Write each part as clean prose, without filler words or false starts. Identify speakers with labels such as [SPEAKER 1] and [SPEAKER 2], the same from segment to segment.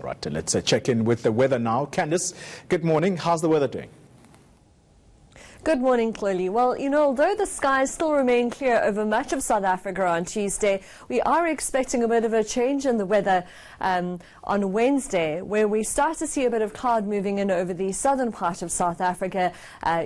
[SPEAKER 1] Right, let's check in with the weather now. Candice, good morning. How's the weather doing?
[SPEAKER 2] Good morning, Chloe. Well, although the skies still remain clear over much of South Africa on Tuesday, we are expecting a bit of a change in the weather on Wednesday, where we start to see a bit of cloud moving in over the southern part of South Africa.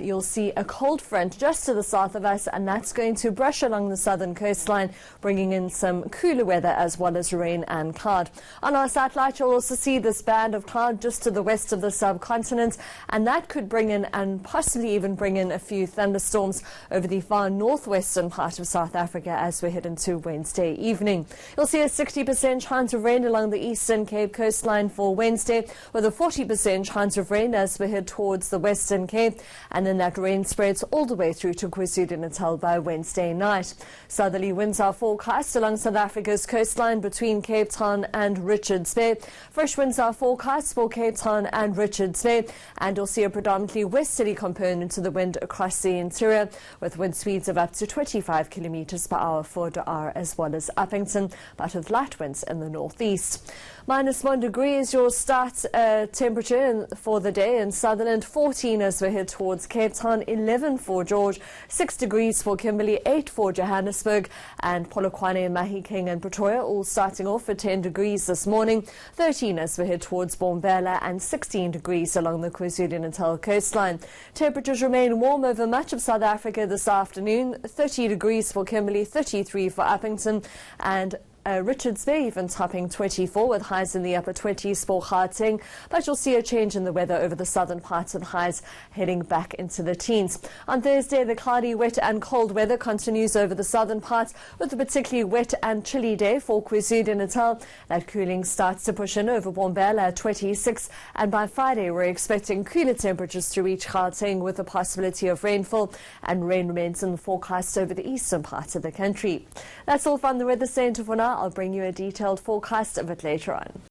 [SPEAKER 2] You'll see a cold front just to the south of us, and that's going to brush along the southern coastline, bringing in some cooler weather as well as rain and cloud. On our satellite, you'll also see this band of cloud just to the west of the subcontinent, and that could bring in and possibly even bring in a few thunderstorms over the far northwestern part of South Africa as we head into Wednesday evening. You'll see a 60% chance of rain along the eastern Cape coastline for Wednesday, with a 40% chance of rain as we head towards the Western Cape, and then that rain spreads all the way through to KwaZulu-Natal by Wednesday night. Southerly winds are forecast along South Africa's coastline between Cape Town and Richards Bay. Fresh winds are forecast for Cape Town and Richards Bay, and you'll see a predominantly westerly component to the wind across the interior, with wind speeds of up to 25 kilometers per hour for Dar as well as Uppington, but with light winds in the northeast. -1 degree is your start temperature for the day in Sutherland, 14 as we head towards Cape Town, 11 for George, 6 degrees for Kimberley, 8 for Johannesburg, and Polokwane, Mahikeng and Pretoria all starting off at 10 degrees this morning, 13 as we head towards Bombela, and 16 degrees along the KwaZulu-Natal coastline. Temperatures remain warm over much of South Africa this afternoon, 30 degrees for Kimberley, 33 for Uppington, and Richards Bay even topping 24 with highs in the upper 20s for Gauteng, but you'll see a change in the weather over the southern parts with highs heading back into the teens. On Thursday, the cloudy, wet and cold weather continues over the southern parts, with a particularly wet and chilly day for KwaZulu-Natal. That cooling starts to push in over Bombela at 26, and by Friday we're expecting cooler temperatures to reach Gauteng with the possibility of rainfall, and rain remains in the forecast over the eastern parts of the country. That's all from the Weather Centre for now. I'll bring you a detailed forecast of it later on.